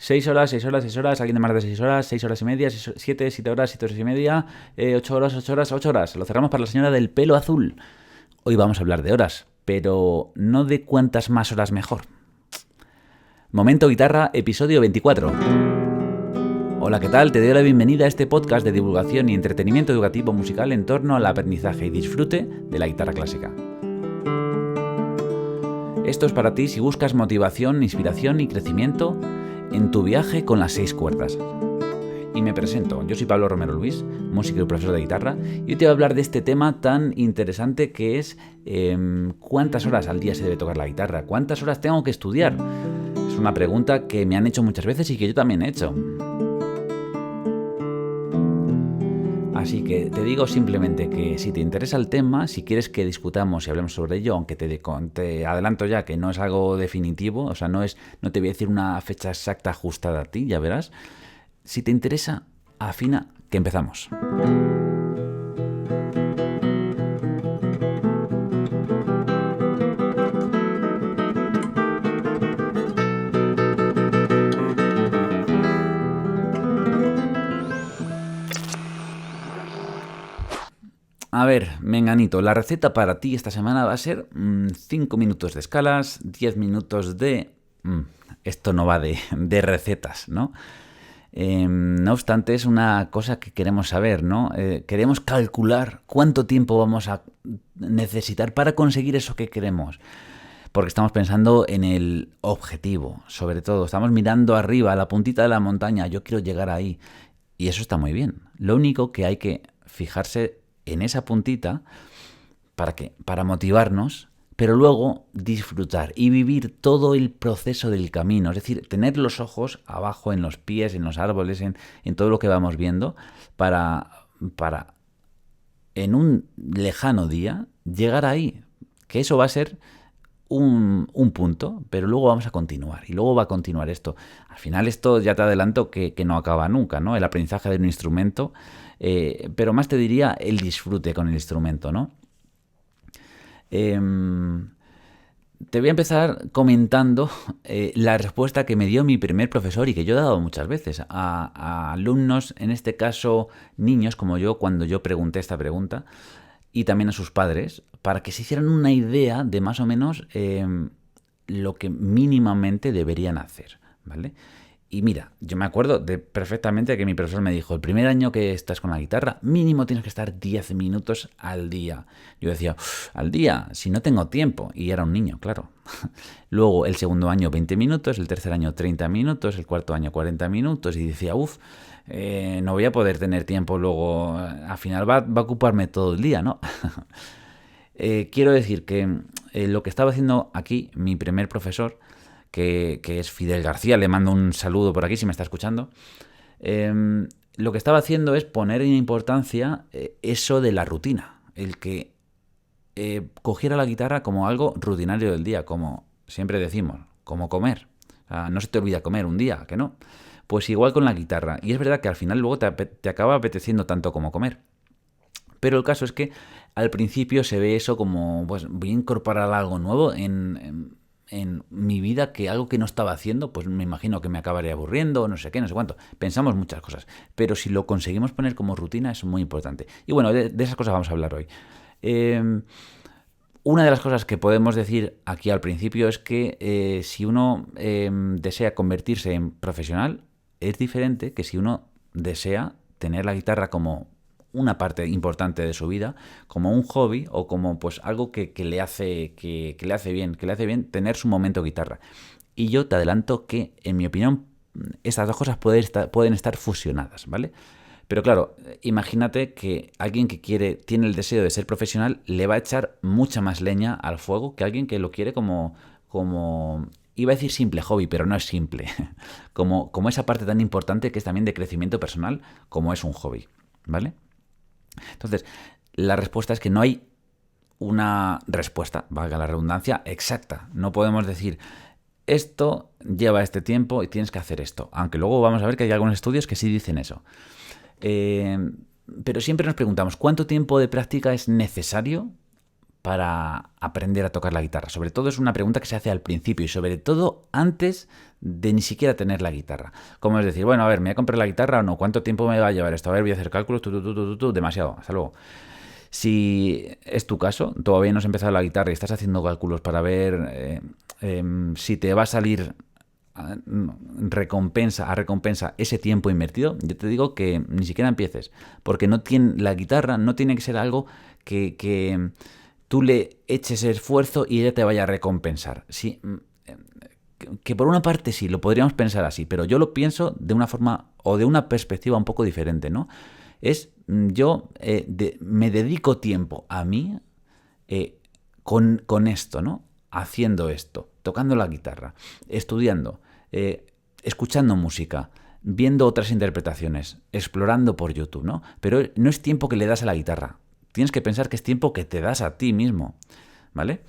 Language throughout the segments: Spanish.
6 horas, 6 horas, 6 horas, alguien de más de 6 horas, 6 horas y media, 7, 7 horas, 7 horas y media, 8 horas, 8 horas, 8 horas. Lo cerramos para la señora del pelo azul. Hoy vamos a hablar de horas, pero no de cuántas más horas mejor. Momento Guitarra, episodio 24. Hola, ¿qué tal? Te doy la bienvenida a este podcast de divulgación y entretenimiento educativo musical en torno al aprendizaje y disfrute de la guitarra clásica. Esto es para ti si buscas motivación, inspiración y crecimiento en tu viaje con las 6 cuerdas. Y me presento, yo soy Pablo Romero Luis, músico y profesor de guitarra, y hoy te voy a hablar de este tema tan interesante que es ¿cuántas horas al día se debe tocar la guitarra? ¿Cuántas horas tengo que estudiar? Es una pregunta que me han hecho muchas veces y que yo también he hecho. Así que te digo simplemente que si te interesa el tema, si quieres que discutamos y hablemos sobre ello, aunque te adelanto ya que no es algo definitivo, o sea, no te voy a decir una fecha exacta ajustada a ti, ya verás. Si te interesa, afina, que empezamos. A ver, menganito, la receta para ti esta semana va a ser 5 minutos de escalas, 10 minutos de... esto no va de recetas, ¿no? No obstante, es una cosa que queremos saber, ¿no? Queremos calcular cuánto tiempo vamos a necesitar para conseguir eso que queremos. Porque estamos pensando en el objetivo, sobre todo. Estamos mirando arriba, a la puntita de la montaña. Yo quiero llegar ahí. Y eso está muy bien. Lo único que hay que fijarse en esa puntita, ¿para qué? Para motivarnos, pero luego disfrutar y vivir todo el proceso del camino. Es decir, tener los ojos abajo, en los pies, en los árboles, en todo lo que vamos viendo, para en un lejano día llegar ahí. Que eso va a ser un punto, pero luego vamos a continuar. Y luego va a continuar esto. Al final esto ya te adelanto que no acaba nunca, ¿no? El aprendizaje de un instrumento, pero más te diría el disfrute con el instrumento, ¿no? Te voy a empezar comentando la respuesta que me dio mi primer profesor y que yo he dado muchas veces a alumnos, en este caso niños como yo, cuando yo pregunté esta pregunta, y también a sus padres, para que se hicieran una idea de más o menos lo que mínimamente deberían hacer, ¿vale? Y mira, yo me acuerdo perfectamente que mi profesor me dijo, el primer año que estás con la guitarra, mínimo tienes que estar 10 minutos al día. Yo decía, ¿al día? Si no tengo tiempo. Y era un niño, claro. Luego el segundo año 20 minutos, el tercer año 30 minutos, el cuarto año 40 minutos. Y decía, no voy a poder tener tiempo luego, al final va a ocuparme todo el día, ¿no? Quiero decir que lo que estaba haciendo aquí mi primer profesor, que es Fidel García, le mando un saludo por aquí si me está escuchando, lo que estaba haciendo es poner en importancia eso de la rutina, el que cogiera la guitarra como algo rutinario del día, como siempre decimos, como comer. O sea, no se te olvida comer un día, ¿que no? Pues igual con la guitarra. Y es verdad que al final luego te acaba apeteciendo tanto como comer. Pero el caso es que al principio se ve eso como, pues voy a incorporar algo nuevo en mi vida, que algo que no estaba haciendo, pues me imagino que me acabaría aburriendo, no sé qué, no sé cuánto. Pensamos muchas cosas, pero si lo conseguimos poner como rutina es muy importante. Y bueno, de esas cosas vamos a hablar hoy. Una de las cosas que podemos decir aquí al principio es que si uno desea convertirse en profesional, es diferente que si uno desea tener la guitarra como una parte importante de su vida, como un hobby o como pues algo que le hace bien tener su momento guitarra. Y yo te adelanto que, en mi opinión, estas dos cosas pueden estar fusionadas, ¿vale? Pero claro, imagínate que alguien que tiene el deseo de ser profesional, le va a echar mucha más leña al fuego que alguien que lo quiere como iba a decir simple hobby, pero no es simple, como esa parte tan importante que es también de crecimiento personal, como es un hobby, ¿vale? Entonces, la respuesta es que no hay una respuesta, valga la redundancia, exacta. No podemos decir, esto lleva este tiempo y tienes que hacer esto. Aunque luego vamos a ver que hay algunos estudios que sí dicen eso. Pero siempre nos preguntamos, ¿cuánto tiempo de práctica es necesario para aprender a tocar la guitarra? Sobre todo es una pregunta que se hace al principio y sobre todo antes de ni siquiera tener la guitarra. Como es decir, bueno, a ver, ¿me voy a comprar la guitarra o no? ¿Cuánto tiempo me va a llevar esto? A ver, voy a hacer cálculos, demasiado, hasta luego. Si es tu caso, todavía no has empezado la guitarra y estás haciendo cálculos para ver si te va a salir recompensa ese tiempo invertido, yo te digo que ni siquiera empieces, porque la guitarra no tiene que ser algo que tú le eches esfuerzo y ella te vaya a recompensar. Sí, que por una parte sí, lo podríamos pensar así, pero yo lo pienso de una forma o de una perspectiva un poco diferente, ¿no? Yo me dedico tiempo a mí con esto, ¿no? Haciendo esto, tocando la guitarra, estudiando, escuchando música, viendo otras interpretaciones, explorando por YouTube, ¿no? Pero no es tiempo que le das a la guitarra. Tienes que pensar que es tiempo que te das a ti mismo, ¿vale?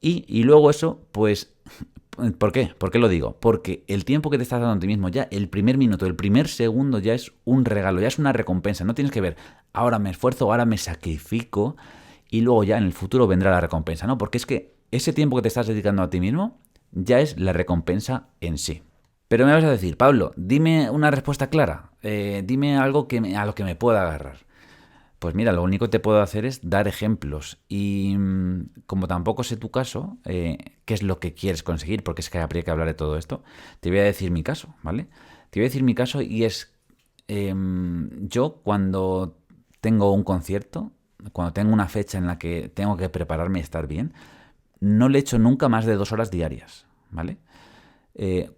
Y luego eso, pues, ¿por qué? ¿Por qué lo digo? Porque el tiempo que te estás dando a ti mismo, ya el primer minuto, el primer segundo ya es un regalo, ya es una recompensa. No tienes que ver, ahora me esfuerzo, ahora me sacrifico y luego ya en el futuro vendrá la recompensa, ¿no? Porque es que ese tiempo que te estás dedicando a ti mismo ya es la recompensa en sí. Pero me vas a decir, Pablo, dime una respuesta clara, dime algo a lo que me pueda agarrar. Pues mira, lo único que te puedo hacer es dar ejemplos y como tampoco sé tu caso, qué es lo que quieres conseguir, porque es que habría que hablar de todo esto, te voy a decir mi caso, ¿vale? Te voy a decir mi caso y es, yo cuando tengo un concierto, cuando tengo una fecha en la que tengo que prepararme y estar bien, no le echo nunca más de 2 horas diarias, ¿vale?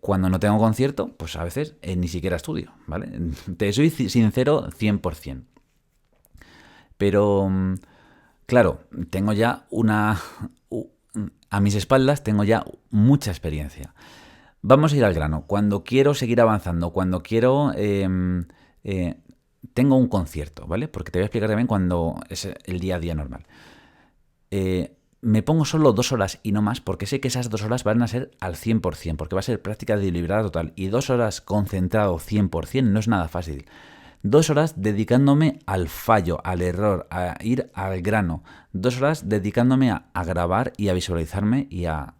Cuando no tengo concierto, pues a veces ni siquiera estudio, ¿vale? Te soy sincero 100%. Pero, claro, tengo ya a mis espaldas tengo ya mucha experiencia. Vamos a ir al grano. Cuando quiero seguir avanzando, cuando quiero... tengo un concierto, ¿vale? Porque te voy a explicar también cuando es el día a día normal. Me pongo solo 2 horas y no más, porque sé que esas 2 horas van a ser al 100%, porque va a ser práctica deliberada total. Y 2 horas concentrado 100% no es nada fácil. 2 horas dedicándome al fallo, al error, a ir al grano. 2 horas dedicándome a grabar y a visualizarme y a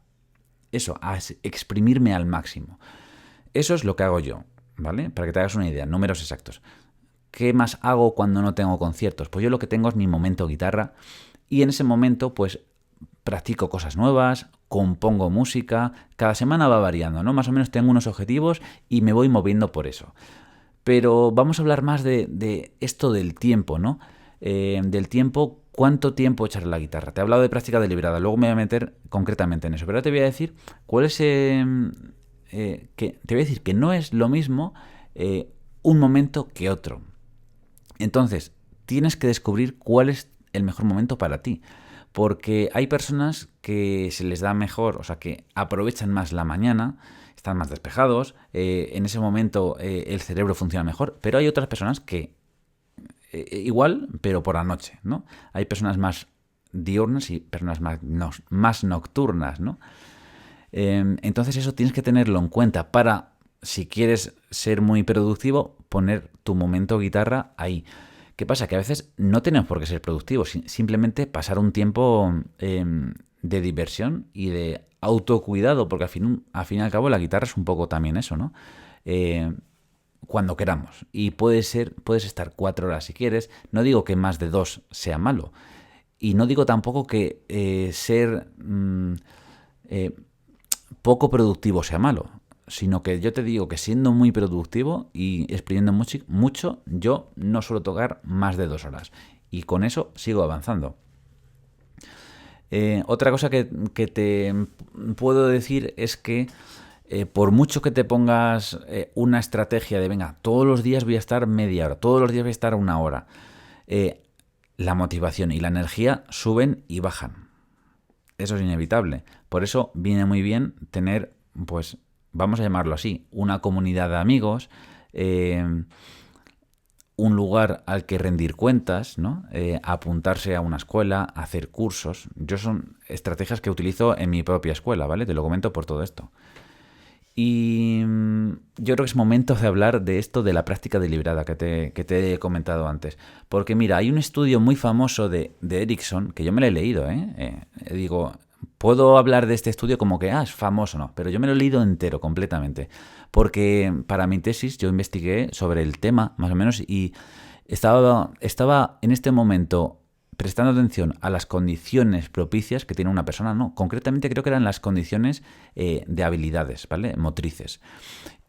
exprimirme al máximo. Eso es lo que hago yo, ¿vale? Para que te hagas una idea, números exactos. ¿Qué más hago cuando no tengo conciertos? Pues yo lo que tengo es mi momento guitarra y en ese momento pues practico cosas nuevas, compongo música, cada semana va variando, ¿no? Más o menos tengo unos objetivos y me voy moviendo por eso. Pero vamos a hablar más de esto del tiempo, ¿no? Del tiempo, ¿cuánto tiempo echar la guitarra? Te he hablado de práctica deliberada, luego me voy a meter concretamente en eso, pero ahora te voy a decir cuál es... te voy a decir que no es lo mismo un momento que otro. Entonces, tienes que descubrir cuál es el mejor momento para ti. Porque hay personas que se les da mejor, o sea, que aprovechan más la mañana, están más despejados, en ese momento el cerebro funciona mejor, pero hay otras personas que igual, pero por la noche, ¿no? Hay personas más diurnas y personas más nocturnas, ¿no? Entonces eso tienes que tenerlo en cuenta para, si quieres ser muy productivo, poner tu momento guitarra ahí. ¿Qué pasa? Que a veces no tenemos por qué ser productivos, simplemente pasar un tiempo de diversión y de autocuidado, porque al fin y al cabo la guitarra es un poco también eso, ¿no? Cuando queramos. Y puedes estar 4 horas si quieres. No digo que más de 2 sea malo. Y no digo tampoco que ser poco productivo sea malo, sino que yo te digo que siendo muy productivo y exprimiendo mucho, yo no suelo tocar más de 2 horas. Y con eso sigo avanzando. Otra cosa que te puedo decir es que por mucho que te pongas una estrategia de, venga, todos los días voy a estar media hora, todos los días voy a estar 1 hora, la motivación y la energía suben y bajan. Eso es inevitable. Por eso viene muy bien tener, pues, vamos a llamarlo así, una comunidad de amigos, un lugar al que rendir cuentas, ¿no? Apuntarse a una escuela, hacer cursos. Yo son estrategias que utilizo en mi propia escuela, ¿vale? Te lo comento por todo esto. Y yo creo que es momento de hablar de esto de la práctica deliberada que te he comentado antes. Porque mira, hay un estudio muy famoso de Erickson, que yo me lo he leído, ¿eh? Digo, puedo hablar de este estudio como que, es famoso, no, pero yo me lo he leído entero, completamente. Porque para mi tesis yo investigué sobre el tema, más o menos, y estaba en este momento prestando atención a las condiciones propicias que tiene una persona, no, concretamente creo que eran las condiciones de habilidades, ¿vale? Motrices.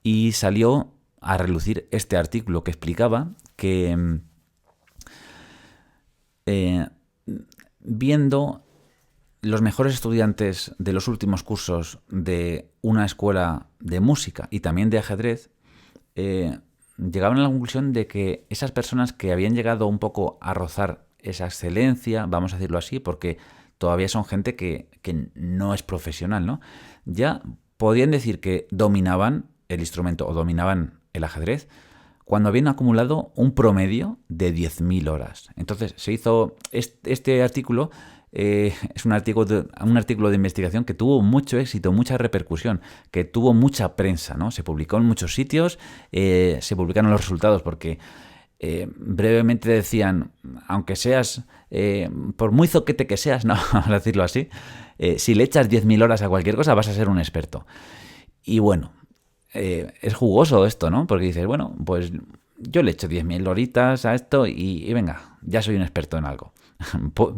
Y salió a relucir este artículo que explicaba que eh, viendo los mejores estudiantes de los últimos cursos de una escuela de música y también de ajedrez, llegaban a la conclusión de que esas personas que habían llegado un poco a rozar esa excelencia, vamos a decirlo así, porque todavía son gente que no es profesional, ¿no? Ya podían decir que dominaban el instrumento o dominaban el ajedrez cuando habían acumulado un promedio de 10.000 horas. Entonces se hizo este artículo. Es un artículo de investigación que tuvo mucho éxito, mucha repercusión, que tuvo mucha prensa, ¿no? Se publicó en muchos sitios, se publicaron los resultados porque brevemente decían, aunque seas, por muy zoquete que seas, no, vamos a decirlo así, si le echas 10.000 horas a cualquier cosa vas a ser un experto. Y bueno, es jugoso esto, ¿no? Porque dices, bueno, pues yo le echo 10.000 horitas a esto y venga, ya soy un experto en algo.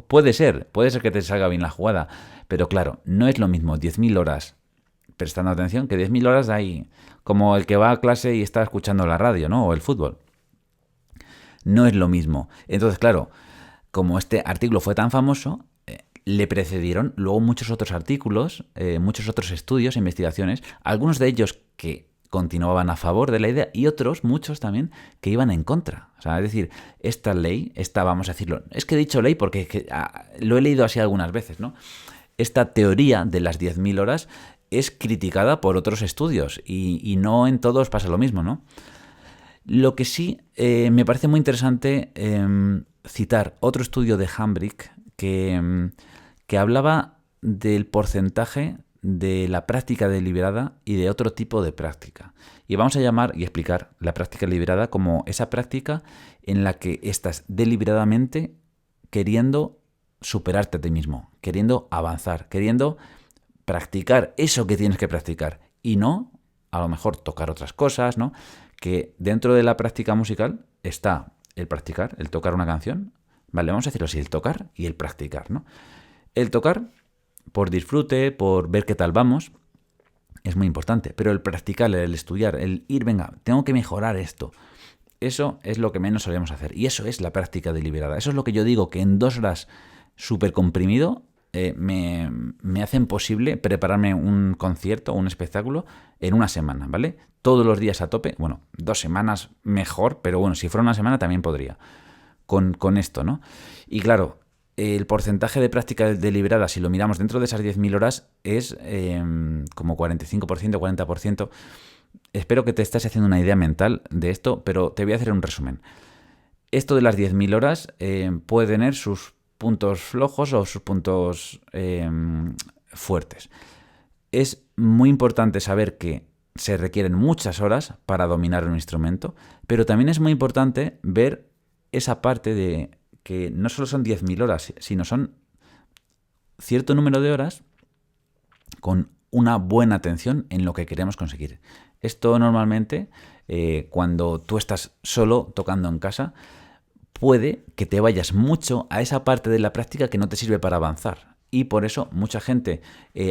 Puede ser que te salga bien la jugada, pero claro, no es lo mismo 10.000 horas prestando atención que 10.000 horas ahí, como el que va a clase y está escuchando la radio, ¿no? O el fútbol. No es lo mismo. Entonces, claro, como este artículo fue tan famoso, le precedieron luego muchos otros artículos, muchos otros estudios e investigaciones, algunos de ellos que continuaban a favor de la idea y otros, muchos también, que iban en contra. O sea, es decir, esta ley, vamos a decirlo, es que he dicho ley porque lo he leído así algunas veces, ¿no? Esta teoría de las 10.000 horas es criticada por otros estudios y no en todos pasa lo mismo, ¿no? Lo que sí me parece muy interesante citar otro estudio de Hambrick que hablaba del porcentaje de la práctica deliberada y de otro tipo de práctica. Y vamos a llamar y explicar la práctica deliberada como esa práctica en la que estás deliberadamente queriendo superarte a ti mismo, queriendo avanzar, queriendo practicar eso que tienes que practicar y no, a lo mejor, tocar otras cosas, ¿no? Que dentro de la práctica musical está el practicar, el tocar una canción, vale, vamos a decirlo así, el tocar y el practicar, ¿no? El tocar, por disfrute, por ver qué tal vamos, es muy importante, pero el practicar, el estudiar, el ir, venga, tengo que mejorar esto, eso es lo que menos solemos hacer, y eso es la práctica deliberada. Eso es lo que yo digo, que en 2 horas súper comprimido me hacen posible prepararme un concierto o un espectáculo en una semana, ¿vale? Todos los días a tope, bueno, 2 semanas mejor, pero bueno, si fuera una semana también podría, con esto, ¿no? Y claro, el porcentaje de práctica deliberada, si lo miramos dentro de esas 10.000 horas, es como 45%, 40%. Espero que te estés haciendo una idea mental de esto, pero te voy a hacer un resumen. Esto de las 10.000 horas puede tener sus puntos flojos o sus puntos fuertes. Es muy importante saber que se requieren muchas horas para dominar un instrumento, pero también es muy importante ver esa parte de que no solo son 10.000 horas, sino son cierto número de horas con una buena atención en lo que queremos conseguir. Esto normalmente, cuando tú estás solo tocando en casa, puede que te vayas mucho a esa parte de la práctica que no te sirve para avanzar. Y por eso mucha gente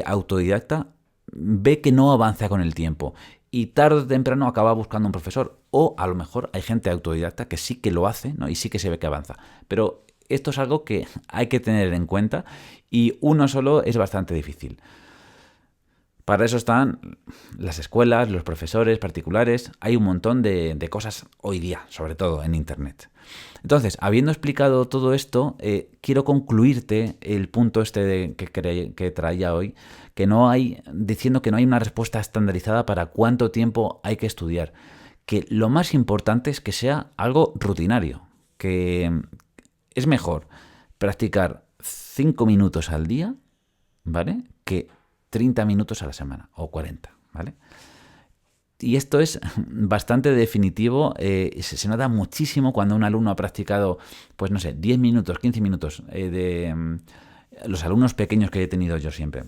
autodidacta ve que no avanza con el tiempo y tarde o temprano acaba buscando un profesor. O a lo mejor hay gente autodidacta que sí que lo hace, ¿no? Y sí que se ve que avanza. Pero esto es algo que hay que tener en cuenta y uno solo es bastante difícil. Para eso están las escuelas, los profesores particulares. Hay un montón de cosas hoy día, sobre todo en Internet. Entonces, habiendo explicado todo esto, quiero concluirte el punto que traía hoy, diciendo que no hay una respuesta estandarizada para cuánto tiempo hay que estudiar. Que lo más importante es que sea algo rutinario, que es mejor practicar 5 minutos al día, ¿vale? Que 30 minutos a la semana o 40, ¿vale? Y esto es bastante definitivo, se nota muchísimo cuando un alumno ha practicado, pues no sé, 10 minutos, 15 minutos los alumnos pequeños que he tenido yo siempre.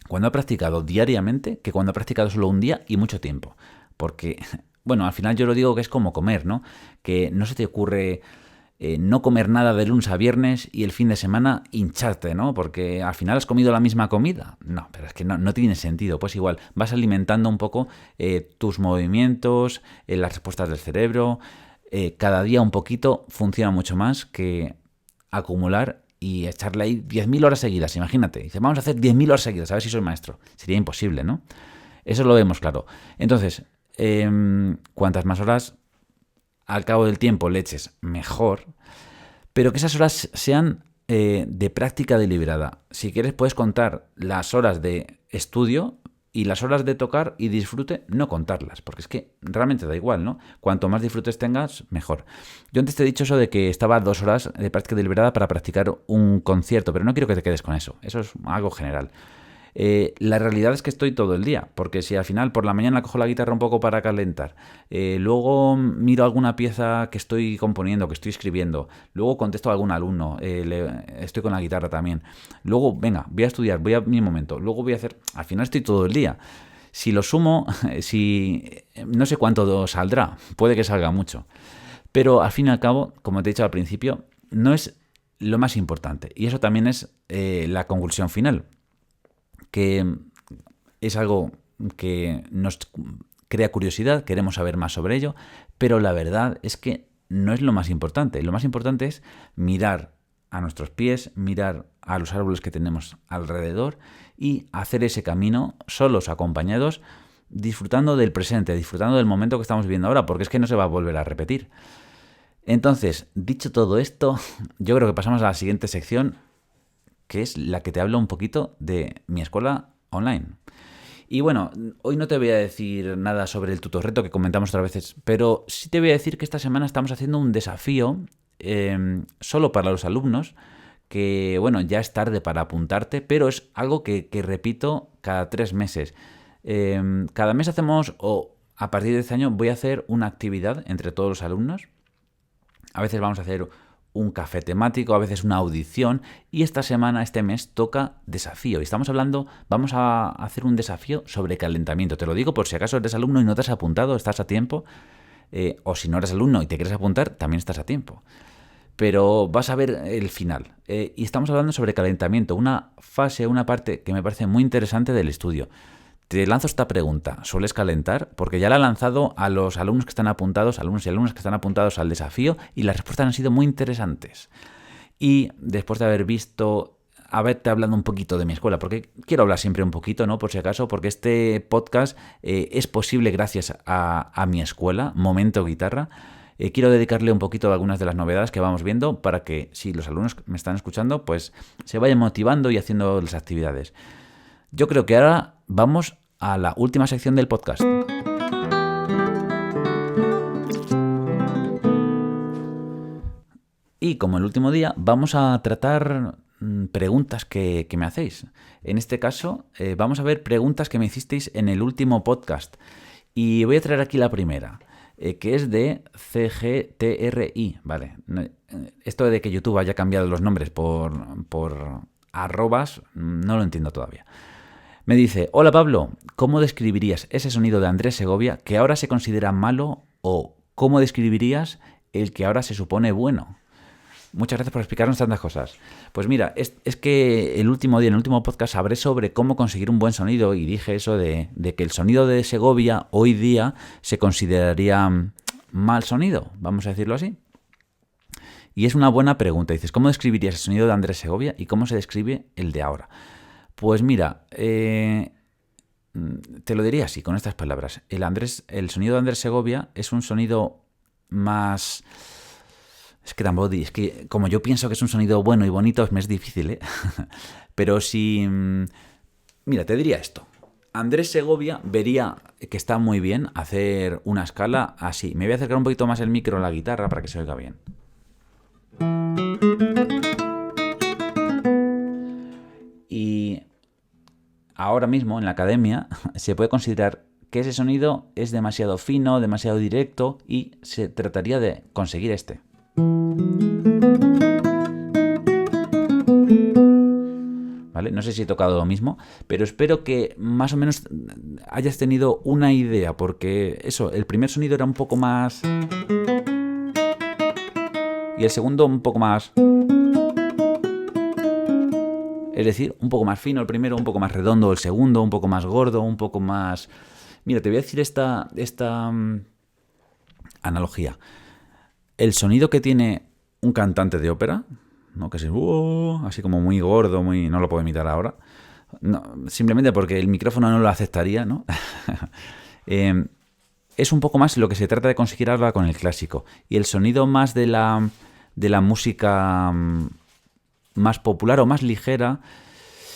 Cuando ha practicado diariamente, que cuando ha practicado solo un día y mucho tiempo. Porque, bueno, al final yo lo digo que es como comer, ¿no? Que no se te ocurre no comer nada de lunes a viernes y el fin de semana hincharte, ¿no? Porque al final has comido la misma comida. No, pero es que no tiene sentido. Pues igual, vas alimentando un poco tus movimientos, las respuestas del cerebro. Cada día un poquito funciona mucho más que acumular y echarle ahí 10.000 horas seguidas. Imagínate, dice, vamos a hacer 10.000 horas seguidas, a ver si soy maestro. Sería imposible, ¿no? Eso lo vemos claro. Entonces, cuantas más horas al cabo del tiempo le eches, mejor, pero que esas horas sean de práctica deliberada. Si quieres puedes contar las horas de estudio y las horas de tocar y disfrute, no contarlas, porque es que realmente da igual, ¿no? Cuanto más disfrutes tengas, mejor. Yo antes te he dicho eso de que estaba 2 horas de práctica deliberada para practicar un concierto, pero no quiero que te quedes con eso. Eso es algo general. La realidad es que estoy todo el día, porque si al final por la mañana cojo la guitarra un poco para calentar, luego miro alguna pieza que estoy componiendo, que estoy escribiendo, luego contesto a algún alumno, estoy con la guitarra también, luego venga, voy a estudiar, voy a mi momento, luego voy a hacer, al final estoy todo el día. Si lo sumo, no sé cuánto saldrá, puede que salga mucho, pero al fin y al cabo, como te he dicho al principio, no es lo más importante, y eso también es la conclusión final, que es algo que nos crea curiosidad, queremos saber más sobre ello, pero la verdad es que no es lo más importante. Lo más importante es mirar a nuestros pies, mirar a los árboles que tenemos alrededor y hacer ese camino solos, acompañados, disfrutando del presente, disfrutando del momento que estamos viviendo ahora, porque es que no se va a volver a repetir. Entonces, dicho todo esto, yo creo que pasamos a la siguiente sección, que es la que te habla un poquito de mi escuela online. Y bueno, hoy no te voy a decir nada sobre el tutorreto que comentamos otras veces, pero sí te voy a decir que esta semana estamos haciendo un desafío solo para los alumnos, que bueno, ya es tarde para apuntarte, pero es algo que repito cada 3 meses. Cada mes hacemos, o a partir de este año voy a hacer una actividad entre todos los alumnos. A veces vamos a hacer un café temático, a veces una audición, y esta semana, este mes, toca desafío. Y vamos a hacer un desafío sobre calentamiento. Te lo digo por si acaso eres alumno y no te has apuntado, estás a tiempo, o si no eres alumno y te quieres apuntar, también estás a tiempo. Pero vas a ver el final. Y estamos hablando sobre calentamiento, una fase, una parte que me parece muy interesante del estudio. Te lanzo esta pregunta, ¿sueles calentar? Porque ya la he lanzado a los alumnos que están apuntados, alumnos y alumnas que están apuntados al desafío, y las respuestas han sido muy interesantes. Y después de haberte hablado un poquito de mi escuela, porque quiero hablar siempre un poquito, ¿no? Por si acaso, porque este podcast es posible gracias a mi escuela, Momento Guitarra. Quiero dedicarle un poquito a algunas de las novedades que vamos viendo para que, si los alumnos me están escuchando, pues se vayan motivando y haciendo las actividades. Yo creo que ahora vamos a la última sección del podcast. Y como el último día, vamos a tratar preguntas que me hacéis. En este caso, vamos a ver preguntas que me hicisteis en el último podcast. Y voy a traer aquí la primera, que es de CGTRI. Vale. Esto de que YouTube haya cambiado los nombres por arrobas, no lo entiendo todavía. Me dice, hola Pablo, ¿cómo describirías ese sonido de Andrés Segovia que ahora se considera malo, o cómo describirías el que ahora se supone bueno? Muchas gracias por explicarnos tantas cosas. Pues mira, es que el último día, en el último podcast, hablé sobre cómo conseguir un buen sonido y dije eso de que el sonido de Segovia hoy día se consideraría mal sonido, vamos a decirlo así. Y es una buena pregunta. Dices, ¿cómo describirías el sonido de Andrés Segovia y cómo se describe el de ahora? Pues mira, te lo diría así, con estas palabras. El sonido de Andrés Segovia es un sonido más... Es que como yo pienso que es un sonido bueno y bonito, me es difícil, ¿eh? Pero si... Mira, te diría esto. Andrés Segovia vería que está muy bien hacer una escala así. Me voy a acercar un poquito más el micro a la guitarra para que se oiga bien. Y ahora mismo en la academia se puede considerar que ese sonido es demasiado fino, demasiado directo y se trataría de conseguir este. ¿Vale? No sé si he tocado lo mismo, pero espero que más o menos hayas tenido una idea, porque eso, el primer sonido era un poco más... y el segundo un poco más... es decir, un poco más fino el primero, un poco más redondo el segundo, un poco más gordo, un poco más... Mira, te voy a decir esta analogía. El sonido que tiene un cantante de ópera, ¿no? Que es así como muy gordo, muy no lo puedo imitar ahora, no, simplemente porque el micrófono no lo aceptaría, ¿no? Es un poco más lo que se trata de conseguir ahora con el clásico. Y el sonido más de la música más popular o más ligera,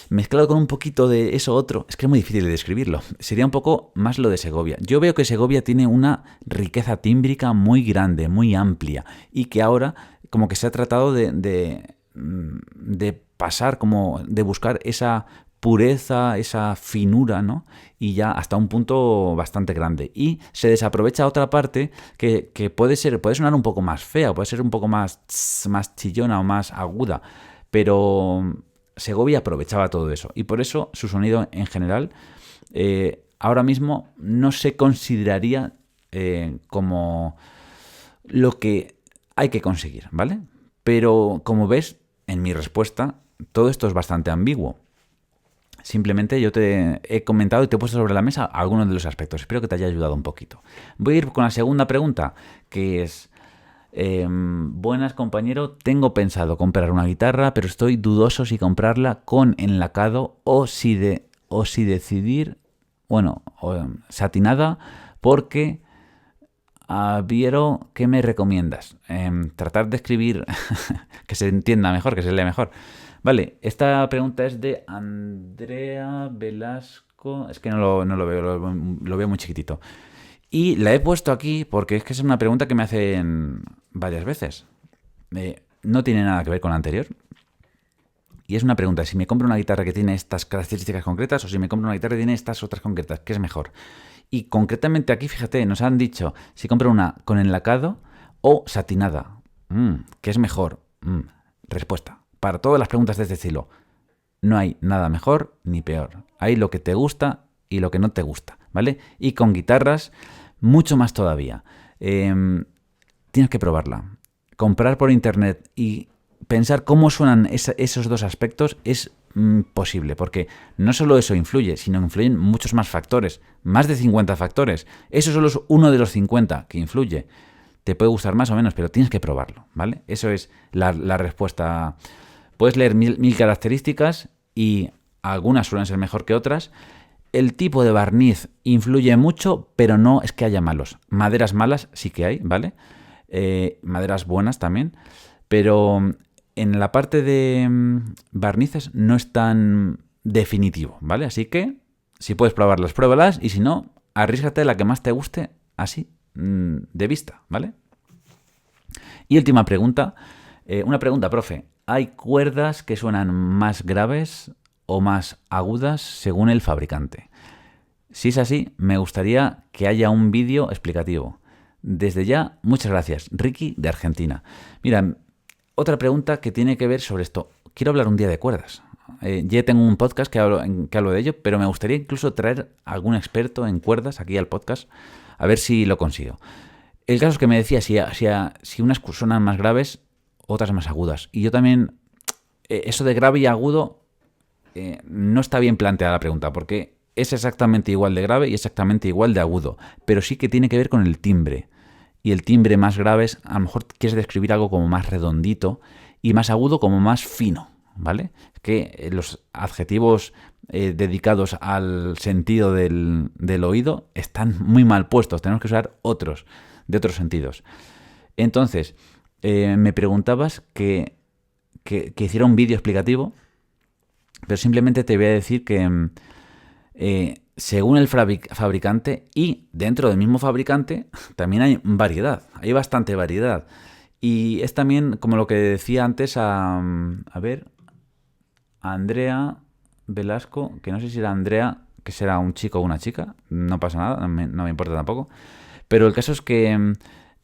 mezclado con un poquito de eso otro, es que es muy difícil de describirlo. Sería un poco más lo de Segovia. Yo veo que Segovia tiene una riqueza tímbrica muy grande, muy amplia, y que ahora como que se ha tratado de pasar, como de buscar esa pureza, esa finura, ¿no? Y ya hasta un punto bastante grande. Y se desaprovecha otra parte que puede sonar un poco más fea, puede ser un poco más chillona o más aguda, pero Segovia aprovechaba todo eso. Y por eso su sonido en general ahora mismo no se consideraría como lo que hay que conseguir, ¿vale? Pero como ves, en mi respuesta, todo esto es bastante ambiguo. Simplemente yo te he comentado y te he puesto sobre la mesa algunos de los aspectos. Espero que te haya ayudado un poquito. Voy a ir con la segunda pregunta, que es... buenas, compañero, tengo pensado comprar una guitarra, pero estoy dudoso si comprarla con enlacado o si decidir, satinada, porque... Viero, ¿qué me recomiendas? Tratar de escribir que se entienda mejor, que se lea mejor. Vale, esta pregunta es de Andrea Velasco. Es que no lo veo, lo veo muy chiquitito. Y la he puesto aquí porque es que es una pregunta que me hacen varias veces. No tiene nada que ver con la anterior. Y es una pregunta, si me compro una guitarra que tiene estas características concretas o si me compro una guitarra que tiene estas otras concretas, ¿qué es mejor? Y concretamente aquí, fíjate, nos han dicho si compro una con enlacado o satinada. ¿Qué es mejor? Respuesta. Para todas las preguntas de este estilo, no hay nada mejor ni peor. Hay lo que te gusta y lo que no te gusta, ¿vale? Y con guitarras, mucho más todavía. Tienes que probarla. Comprar por internet y pensar cómo suenan esos dos aspectos es posible, porque no solo eso influye, sino influyen muchos más factores, más de 50 factores. Eso solo es uno de los 50 que influye. Te puede gustar más o menos, pero tienes que probarlo, ¿vale? Eso es la respuesta. Puedes leer mil características y algunas suelen ser mejor que otras. El tipo de barniz influye mucho, pero no es que haya malos. Maderas malas sí que hay, ¿vale? Maderas buenas también, pero en la parte de barnices no es tan definitivo, ¿vale? Así que, si puedes probarlas, pruébalas, y si no, arríesgate a la que más te guste, así, de vista, ¿vale? Y última pregunta, una pregunta, profe. ¿Hay cuerdas que suenan más graves o más agudas según el fabricante? Si es así, me gustaría que haya un vídeo explicativo. Desde ya, muchas gracias. Ricky, de Argentina. Mira, otra pregunta que tiene que ver sobre esto. Quiero hablar un día de cuerdas. Ya tengo un podcast que hablo de ello, pero me gustaría incluso traer a algún experto en cuerdas aquí al podcast, a ver si lo consigo. El caso es que me decía si unas suenan más graves, otras más agudas. Y yo también, eso de grave y agudo, no está bien planteada la pregunta, porque es exactamente igual de grave y exactamente igual de agudo, pero sí que tiene que ver con el timbre. Y el timbre más grave es, a lo mejor quieres describir algo como más redondito y más agudo como más fino, ¿vale? Que los adjetivos dedicados al sentido del oído están muy mal puestos, tenemos que usar otros, de otros sentidos. Entonces, me preguntabas que hiciera un vídeo explicativo, pero simplemente te voy a decir que según el fabricante y dentro del mismo fabricante también hay variedad, hay bastante variedad. Y es también como lo que decía antes a Andrea Velasco, que no sé si era Andrea que será un chico o una chica, no pasa nada, no me importa tampoco. Pero el caso es que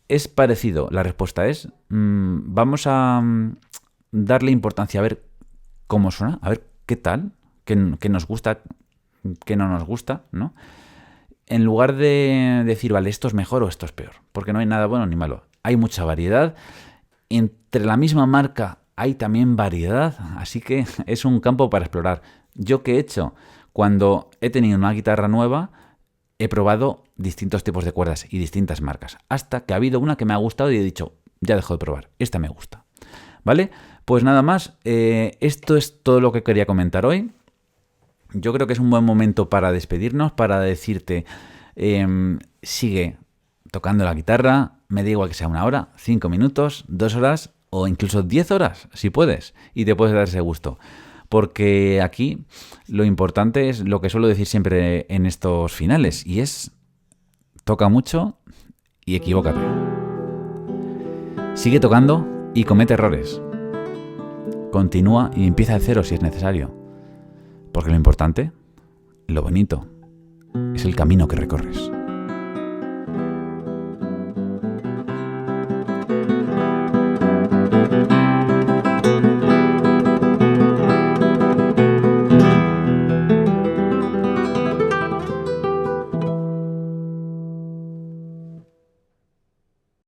es parecido. La respuesta es, vamos a darle importancia a ver cómo suena, a ver qué tal, qué nos gusta, qué no nos gusta, ¿no? En lugar de decir, vale, esto es mejor o esto es peor, porque no hay nada bueno ni malo. Hay mucha variedad. Entre la misma marca hay también variedad, así que es un campo para explorar. ¿Yo qué he hecho? Cuando he tenido una guitarra nueva, he probado distintos tipos de cuerdas y distintas marcas, hasta que ha habido una que me ha gustado y he dicho, ya dejo de probar, esta me gusta. ¿Vale? Pues nada más, esto es todo lo que quería comentar hoy. Yo creo que es un buen momento para despedirnos, para decirte, sigue tocando la guitarra, me da igual que sea 1 hora, 5 minutos, 2 horas o incluso 10 horas, si puedes, y te puedes dar ese gusto. Porque aquí lo importante es lo que suelo decir siempre en estos finales, y es, toca mucho y equivócate. Sigue tocando y comete errores. Continúa y empieza de cero si es necesario. Porque lo importante, lo bonito, es el camino que recorres.